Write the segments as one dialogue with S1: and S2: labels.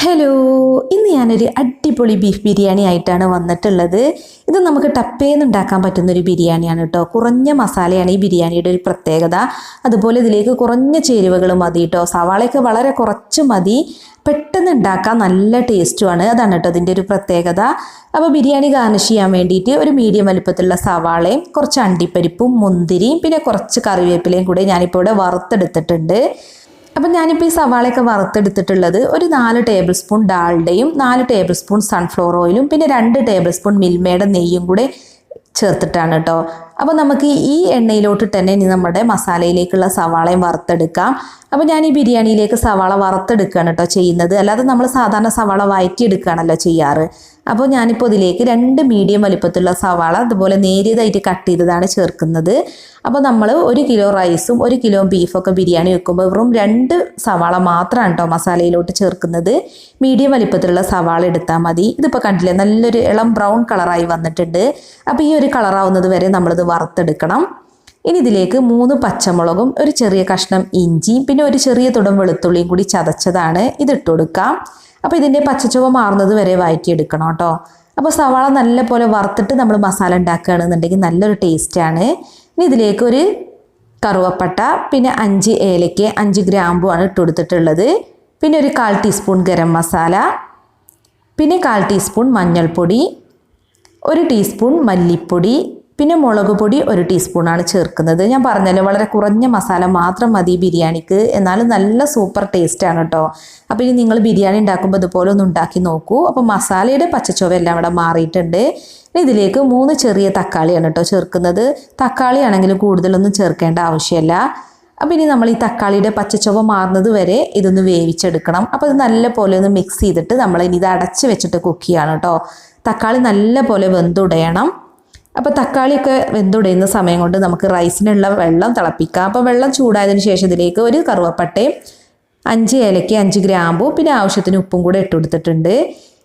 S1: Hello, ഇന്ന് ഞാനൊരു അടിപൊളി ബീഫ് ബിരിയാണി ആയിട്ടാണ് വന്നിട്ടുള്ളത്. ഇത് നമുക്ക് ടപ്പേന്ന് ഉണ്ടാക്കാൻ പറ്റുന്നൊരു ബിരിയാണിയാണ് കേട്ടോ. കുറഞ്ഞ മസാലയാണ് ഈ ബിരിയാണിയുടെ ഒരു പ്രത്യേകത. അതുപോലെ ഇതിലേക്ക് കുറഞ്ഞ ചേരുവകൾ മതി കേട്ടോ. സവാളയൊക്കെ വളരെ കുറച്ച് മതി. പെട്ടെന്ന് ഉണ്ടാക്കാൻ നല്ല ടേസ്റ്റുമാണ്. അതാണ് കേട്ടോ ഇതിൻ്റെ ഒരു പ്രത്യേകത. അപ്പോൾ ബിരിയാണി ഗാർണിഷ് ചെയ്യാൻ വേണ്ടിയിട്ട് ഒരു മീഡിയം വലുപ്പത്തിലുള്ള സവാളയും കുറച്ച് അണ്ടിപ്പരിപ്പും മുന്തിരിയും പിന്നെ കുറച്ച് കറിവേപ്പിലയും കൂടെ ഞാനിപ്പോൾ ഇവിടെ വറുത്തെടുത്തിട്ടുണ്ട്. അപ്പം ഞാനിപ്പോൾ ഈ സവാളയൊക്കെ വറുത്തെടുത്തിട്ടുള്ളത് ഒരു 4 ടേബിൾ സ്പൂൺ ഡാൽഡയും 4 ടേബിൾ സ്പൂൺ സൺഫ്ലവർ ഓയിലും പിന്നെ 2 ടേബിൾ സ്പൂൺ മിൽമയുടെ നെയ്യും കൂടെ ചേർത്തിട്ടാണ് കേട്ടോ. അപ്പോൾ നമുക്ക് ഈ എണ്ണയിലോട്ട് തന്നെ ഇനി നമ്മുടെ മസാലയിലേക്കുള്ള സവാളയും വറുത്തെടുക്കാം. അപ്പോൾ ഞാൻ ഈ ബിരിയാണിയിലേക്ക് സവാള വറുത്തെടുക്കുകയാണ് കേട്ടോ ചെയ്യുന്നത്. അല്ലാതെ നമ്മൾ സാധാരണ സവാള വഴറ്റിയെടുക്കുകയാണല്ലോ ചെയ്യാറ്. അപ്പോൾ ഞാനിപ്പോൾ ഇതിലേക്ക് 2 മീഡിയം വലിപ്പത്തിലുള്ള സവാള അതുപോലെ നേരിയതായിട്ട് കട്ട് ചെയ്തതാണ് ചേർക്കുന്നത്. അപ്പോൾ നമ്മൾ 1 കിലോ റൈസും 1 കിലോ ബീഫൊക്കെ ബിരിയാണി വെക്കുമ്പോൾ വെറും 2 സവാള മാത്രമാണ് കേട്ടോ മസാലയിലോട്ട് ചേർക്കുന്നത്. മീഡിയം വലിപ്പത്തിലുള്ള സവാള എടുത്താൽ മതി. ഇതിപ്പോൾ കണ്ടില്ലേ, നല്ലൊരു ഇളം ബ്രൗൺ കളറായി വന്നിട്ടുണ്ട്. അപ്പോൾ ഈ ഒരു കളറാവുന്നത് വരെ നമ്മളിത് വറുത്തെടുക്കണം. ഇനി ഇതിലേക്ക് 3 പച്ചമുളകും ഒരു ചെറിയ കഷ്ണം ഇഞ്ചിയും പിന്നെ ഒരു ചെറിയ തുടം വെളുത്തുള്ളിയും കൂടി ചതച്ചതാണ് ഇതിട്ട് കൊടുക്കാം. അപ്പോൾ ഇതിൻ്റെ പച്ചച്ചുവ മാറുന്നത് വരെ വഴറ്റിയെടുക്കണം കേട്ടോ. അപ്പോൾ സവാള നല്ല പോലെ വറുത്തിട്ട് നമ്മൾ മസാല ഉണ്ടാക്കുകയാണെന്നുണ്ടെങ്കിൽ നല്ലൊരു ടേസ്റ്റാണ്. ഇനി ഇതിലേക്ക് ഒരു കറുവപ്പട്ട പിന്നെ 5 ഏലയ്ക്ക 5 ഗ്രാമ്പുമാണ് ഇട്ട് കൊടുത്തിട്ടുള്ളത്. പിന്നെ ഒരു 1/4 ടീസ്പൂൺ ഗരം മസാല, പിന്നെ 1/4 ടീസ്പൂൺ മഞ്ഞൾപ്പൊടി, 1 ടീസ്പൂൺ മല്ലിപ്പൊടി, പിന്നെ മുളക് പൊടി 1 ടീസ്പൂണാണ് ചേർക്കുന്നത്. ഞാൻ പറഞ്ഞല്ലോ വളരെ കുറഞ്ഞ മസാല മാത്രം മതി ബിരിയാണിക്ക്, എന്നാലും നല്ല സൂപ്പർ ടേസ്റ്റാണ് കേട്ടോ. അപ്പോൾ ഇനി നിങ്ങൾ ബിരിയാണി ഉണ്ടാക്കുമ്പോൾ ഇതുപോലെ ഒന്ന് ഉണ്ടാക്കി നോക്കൂ. അപ്പോൾ മസാലയുടെ പച്ചച്ചുവ എല്ലാം ഇവിടെ മാറിയിട്ടുണ്ട്. ഇതിലേക്ക് 3 ചെറിയ തക്കാളിയാണ് കേട്ടോ ചേർക്കുന്നത്. തക്കാളി ആണെങ്കിൽ കൂടുതലൊന്നും ചേർക്കേണ്ട ആവശ്യമില്ല. അപ്പോൾ ഇനി നമ്മൾ ഈ തക്കാളിയുടെ പച്ചച്ചുവ മാറുന്നത് വരെ ഇതൊന്ന് വേവിച്ചെടുക്കണം. അപ്പോൾ ഇത് നല്ല പോലെ ഒന്ന് മിക്സ് ചെയ്തിട്ട് നമ്മൾ ഇനി ഇത് അടച്ച് വെച്ചിട്ട് കുക്ക് ചെയ്യണം കേട്ടോ. തക്കാളി നല്ല പോലെ വെന്തുടയണം. അപ്പോൾ തക്കാളിയൊക്കെ വെന്തുടയുന്ന സമയം കൊണ്ട് നമുക്ക് റൈസിനുള്ള വെള്ളം തിളപ്പിക്കാം. അപ്പോൾ വെള്ളം ചൂടായതിനു ശേഷം ഇതിലേക്ക് ഒരു കറുവപ്പട്ടയും 5 ഏലയ്ക്ക 5 ഗ്രാമ്പും പിന്നെ ആവശ്യത്തിന് ഉപ്പും കൂടെ ഇട്ട് കൊടുത്തിട്ടുണ്ട്.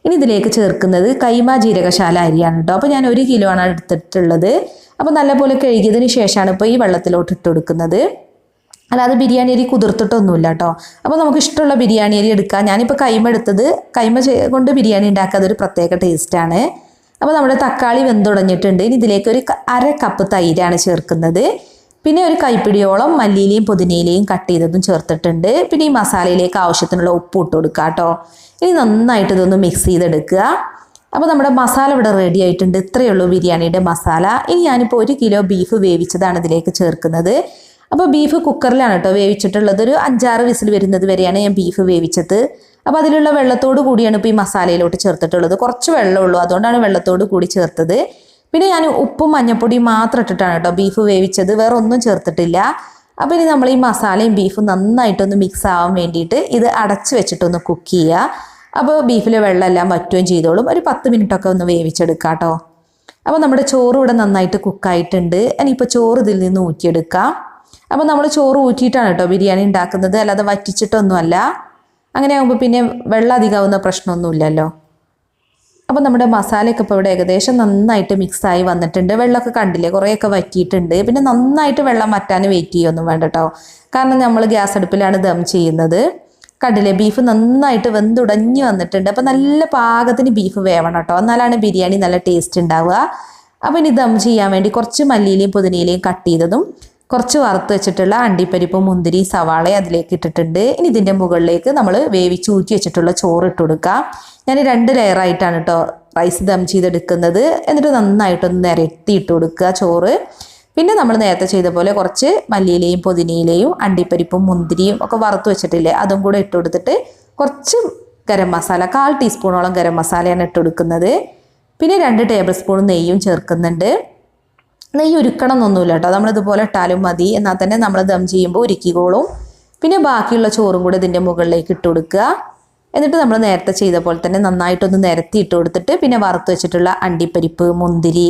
S1: ഇനി ഇതിലേക്ക് ചേർക്കുന്നത് കൈമ ജീരകശാല അരിയാണ് കേട്ടോ. അപ്പോൾ ഞാൻ 1 കിലോ ആണ് എടുത്തിട്ടുള്ളത്. അപ്പോൾ നല്ലപോലെ കഴുകിയതിന് ശേഷമാണ് ഇപ്പോൾ ഈ വെള്ളത്തിലോട്ട് ഇട്ട് കൊടുക്കുന്നത്. അല്ലാതെ ബിരിയാണി അരി കുതിർത്തിട്ടൊന്നുമില്ല കേട്ടോ. അപ്പോൾ നമുക്ക് ഇഷ്ടമുള്ള ബിരിയാണി അരി എടുക്കാം. ഞാനിപ്പോൾ കൈമ എടുത്തത്. കൈമ കൊണ്ട് ബിരിയാണി ഉണ്ടാക്കുക അതൊരു പ്രത്യേക ടേസ്റ്റാണ്. അപ്പോൾ നമ്മുടെ തക്കാളി വെന്തുടഞ്ഞിട്ടുണ്ട്. ഇനി ഇതിലേക്ക് ഒരു 1/2 കപ്പ് തൈരാണ് ചേർക്കുന്നത്. പിന്നെ ഒരു കൈപ്പിടിയോളം മല്ലിയിലയും പുതിനയിലയും കട്ട് ചെയ്തതും ചേർത്തിട്ടുണ്ട്. പിന്നെ ഈ മസാലയിലേക്ക് ആവശ്യത്തിനുള്ള ഉപ്പ് ഇട്ട് കൊടുക്കുക കേട്ടോ. ഇനി നന്നായിട്ട് ഇതൊന്ന് മിക്സ് ചെയ്തെടുക്കുക. അപ്പോൾ നമ്മുടെ മസാല ഇവിടെ റെഡി ആയിട്ടുണ്ട്. ഇത്രയേ ഉള്ളൂ ബിരിയാണിയുടെ മസാല. ഇനി ഞാനിപ്പോൾ 1 കിലോ ബീഫ് വേവിച്ചതാണ് ഇതിലേക്ക് ചേർക്കുന്നത്. അപ്പോൾ ബീഫ് കുക്കറിലാണ് കേട്ടോ വേവിച്ചിട്ടുള്ളത്. ഒരു 5-6 വിസിൽ വരുന്നത് വരെയാണ് ഞാൻ ബീഫ് വേവിച്ചത്. അപ്പോൾ അതിലുള്ള വെള്ളത്തോട് കൂടിയാണ് ഇപ്പോൾ ഈ മസാലയിലോട്ട് ചേർത്തിട്ടുള്ളത്. കുറച്ച് വെള്ളമുള്ളൂ, അതുകൊണ്ടാണ് വെള്ളത്തോട് കൂടി ചേർത്തത്. പിന്നെ ഞാൻ ഉപ്പും മഞ്ഞൾപ്പൊടിയും മാത്രം ഇട്ടിട്ടാണ് കേട്ടോ ബീഫ് വേവിച്ചത്, വേറെ ഒന്നും ചേർത്തിട്ടില്ല. അപ്പോൾ ഇനി നമ്മൾ ഈ മസാലയും ബീഫും നന്നായിട്ടൊന്ന് മിക്സ് ആവാൻ വേണ്ടിയിട്ട് ഇത് അടച്ച് വെച്ചിട്ടൊന്ന് കുക്ക് ചെയ്യുക. അപ്പോൾ ബീഫിലെ വെള്ളമെല്ലാം വറ്റുകയും ചെയ്തോളും. ഒരു 10 മിനിറ്റൊക്കെ ഒന്ന് വേവിച്ചെടുക്കാം കേട്ടോ. അപ്പോൾ നമ്മുടെ ചോറ് ഇവിടെ നന്നായിട്ട് കുക്കായിട്ടുണ്ട്. ഇനിയിപ്പോൾ ചോറ് ഇതിൽ നിന്ന് ഊറ്റിയെടുക്കാം. അപ്പോൾ നമ്മൾ ചോറ് ഊറ്റിയിട്ടാണ് കേട്ടോ ബിരിയാണി ഉണ്ടാക്കുന്നത്, അല്ലാതെ വറ്റിച്ചിട്ടൊന്നുമല്ല. അങ്ങനെ ആകുമ്പോൾ പിന്നെ വെള്ളം അധികമാവുന്ന പ്രശ്നമൊന്നുമില്ലല്ലോ. അപ്പോൾ നമ്മുടെ മസാലയൊക്കെ ഇപ്പോൾ ഇവിടെ ഏകദേശം നന്നായിട്ട് മിക്സായി വന്നിട്ടുണ്ട്. വെള്ളമൊക്കെ കണ്ടില്ലേ, കുറേയൊക്കെ വറ്റിയിട്ടുണ്ട്. പിന്നെ നന്നായിട്ട് വെള്ളം വറ്റാൻ വെയിറ്റ് ചെയ്യൊന്നും വേണ്ട കേട്ടോ. കാരണം നമ്മൾ ഗ്യാസ് അടുപ്പിലാണ് ദം ചെയ്യുന്നത്. കണ്ടില്ലേ, ബീഫ് നന്നായിട്ട് വെന്തുടഞ്ഞ് വന്നിട്ടുണ്ട്. അപ്പോൾ നല്ല പാകത്തിന് ബീഫ് വേവണം കേട്ടോ, എന്നാലാണ് ബിരിയാണി നല്ല ടേസ്റ്റ് ഉണ്ടാവുക. അപ്പോൾ ഇനി ദം ചെയ്യാൻ വേണ്ടി കുറച്ച് മല്ലിയിലയും പുതിനയിലയും കട്ട് ചെയ്തതും കുറച്ച് വറുത്ത് വെച്ചിട്ടുള്ള അണ്ടിപ്പരിപ്പും മുന്തിരി സവാളയും അതിലേക്ക് ഇട്ടിട്ടുണ്ട്. ഇനി ഇതിൻ്റെ മുകളിലേക്ക് നമ്മൾ വേവിച്ച് ഊറ്റി വെച്ചിട്ടുള്ള ചോറ് ഇട്ട് കൊടുക്കുക. ഞാൻ 2 ലെയറായിട്ടാണ് കേട്ടോ റൈസ് ദം ചെയ്തെടുക്കുന്നത്. എന്നിട്ട് നന്നായിട്ടൊന്ന് നിരത്തി ഇട്ട് കൊടുക്കുക ചോറ്. പിന്നെ നമ്മൾ നേരത്തെ ചെയ്ത പോലെ കുറച്ച് മല്ലിയിലയും പുതിനയിലയും അണ്ടിപ്പരിപ്പും മുന്തിരിയും ഒക്കെ വറുത്ത് വെച്ചിട്ടില്ലേ, അതും കൂടെ ഇട്ട് കൊടുത്തിട്ട് കുറച്ച് ഗരം മസാല 1/4 ടീസ്പൂണോളം ഗരം മസാലയാണ് ഇട്ട് കൊടുക്കുന്നത്. പിന്നെ 2 ടേബിൾ സ്പൂൺ നെയ്യും ചേർക്കുന്നുണ്ട്. നെയ്യ് ഉരുക്കണം എന്നൊന്നുമില്ല കേട്ടോ, നമ്മളിതുപോലെ ഇട്ടാലും മതി. എന്നാൽ തന്നെ നമ്മൾ ദം ചെയ്യുമ്പോൾ ഉരുക്കിക്കോളും. പിന്നെ ബാക്കിയുള്ള ചോറും കൂടെ ഇതിൻ്റെ മുകളിലേക്ക് ഇട്ട് കൊടുക്കുക. എന്നിട്ട് നമ്മൾ നേരത്തെ ചെയ്ത പോലെ തന്നെ നന്നായിട്ടൊന്ന് നിരത്തി ഇട്ട് കൊടുത്തിട്ട് പിന്നെ വറുത്ത് വെച്ചിട്ടുള്ള അണ്ടിപ്പരിപ്പ് മുന്തിരി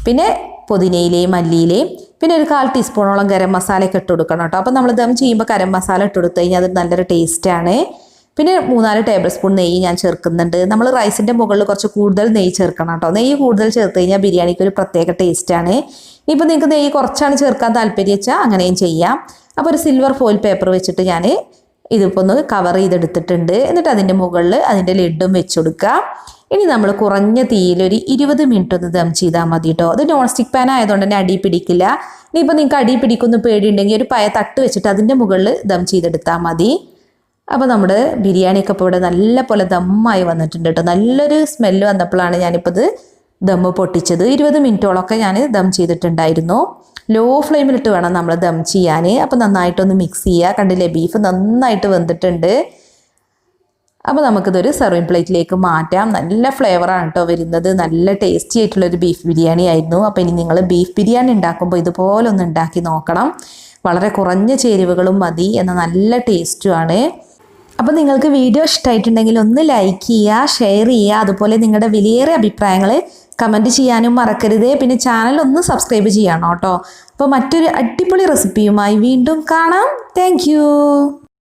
S1: പിന്നെ പുതിനയിലയും മല്ലിയിലയും പിന്നെ ഒരു 1/4 ടീസ്പൂണോളം ഗരം മസാലയൊക്കെ ഇട്ട് കൊടുക്കണം കേട്ടോ. അപ്പോൾ നമ്മൾ ദം ചെയ്യുമ്പോൾ ഗരം മസാല ഇട്ട് കൊടുത്തു കഴിഞ്ഞാൽ അത് നല്ലൊരു ടേസ്റ്റാണ്. പിന്നെ 3-4 ടേബിൾ സ്പൂൺ നെയ്യ് ഞാൻ ചേർക്കുന്നുണ്ട്. നമ്മൾ റൈസിൻ്റെ മുകളിൽ കുറച്ച് കൂടുതൽ നെയ്യ് ചേർക്കണം കേട്ടോ. നെയ്യ് കൂടുതൽ ചേർത്ത് കഴിഞ്ഞാൽ ബിരിയാണിക്ക് ഒരു പ്രത്യേക ടേസ്റ്റാണ്. ഇപ്പോൾ നിങ്ങൾക്ക് നെയ്യ് കുറച്ചാണ് ചേർക്കാൻ താല്പര്യം വെച്ചാൽ അങ്ങനെയും ചെയ്യാം. അപ്പോൾ ഒരു സിൽവർ ഫോയിൽ പേപ്പർ വെച്ചിട്ട് ഞാൻ ഇതിപ്പോൾ ഒന്ന് കവർ ചെയ്തെടുത്തിട്ടുണ്ട്. എന്നിട്ട് അതിൻ്റെ മുകളിൽ അതിൻ്റെ ലിഡും വെച്ച് കൊടുക്കുക. ഇനി നമ്മൾ കുറഞ്ഞ തീയിൽ ഒരു 20 മിനിറ്റ് ഒന്ന് ദം ചെയ്താൽ മതി കേട്ടോ. അത് നോൺ സ്റ്റിക്ക് പാൻ ആയതുകൊണ്ട് തന്നെ അടി പിടിക്കില്ല. ഇനിയിപ്പോൾ നിങ്ങൾക്ക് അടി പിടിക്കുന്ന പേടിയുണ്ടെങ്കിൽ ഒരു പയ തട്ട് വെച്ചിട്ട് അതിൻ്റെ മുകളിൽ ദം ചെയ്തെടുത്താൽ മതി. അപ്പോൾ നമ്മുടെ ബിരിയാണിയൊക്കെ ഇപ്പോൾ ഇവിടെ നല്ല പോലെ ദമ്മായി വന്നിട്ടുണ്ട് കേട്ടോ. നല്ലൊരു സ്മെല്ല് വന്നപ്പോഴാണ് ഞാനിപ്പോൾ ഇത് ദമ്മ് പൊട്ടിച്ചത്. 20 മിനിറ്റോളമൊക്കെ ഞാൻ ദം ചെയ്തിട്ടുണ്ടായിരുന്നു. ലോ ഫ്ലെയിമിലിട്ട് വേണം നമ്മൾ ദം ചെയ്യാൻ. അപ്പോൾ നന്നായിട്ടൊന്ന് മിക്സ് ചെയ്യുക. കണ്ടില്ലേ, ബീഫ് നന്നായിട്ട് വെന്തിട്ടുണ്ട്. അപ്പോൾ നമുക്കിതൊരു സെർവിങ് പ്ലേറ്റിലേക്ക് മാറ്റാം. നല്ല ഫ്ലേവറാണ് കേട്ടോ വരുന്നത്. നല്ല ടേസ്റ്റി ആയിട്ടുള്ളൊരു ബീഫ് ബിരിയാണി ആയിരുന്നു. അപ്പോൾ ഇനി നിങ്ങൾ ബീഫ് ബിരിയാണി ഉണ്ടാക്കുമ്പോൾ ഇതുപോലെ ഒന്ന് ഉണ്ടാക്കി നോക്കണം. വളരെ കുറഞ്ഞ ചേരുവകളും മതി, എന്നാൽ നല്ല ടേസ്റ്റുമാണ്. അപ്പോൾ നിങ്ങൾക്ക് വീഡിയോ ഇഷ്ടമായിട്ടുണ്ടെങ്കിൽ ഒന്ന് ലൈക്ക് ചെയ്യുക, ഷെയർ ചെയ്യുക. അതുപോലെ നിങ്ങളുടെ വിലയേറിയ അഭിപ്രായങ്ങൾ കമൻറ്റ് ചെയ്യാനും മറക്കരുത്. പിന്നെ ചാനൽ ഒന്ന് സബ്സ്ക്രൈബ് ചെയ്യണം കേട്ടോ. അപ്പോൾ മറ്റൊരു അടിപൊളി റെസിപ്പിയുമായി വീണ്ടും കാണാം. താങ്ക്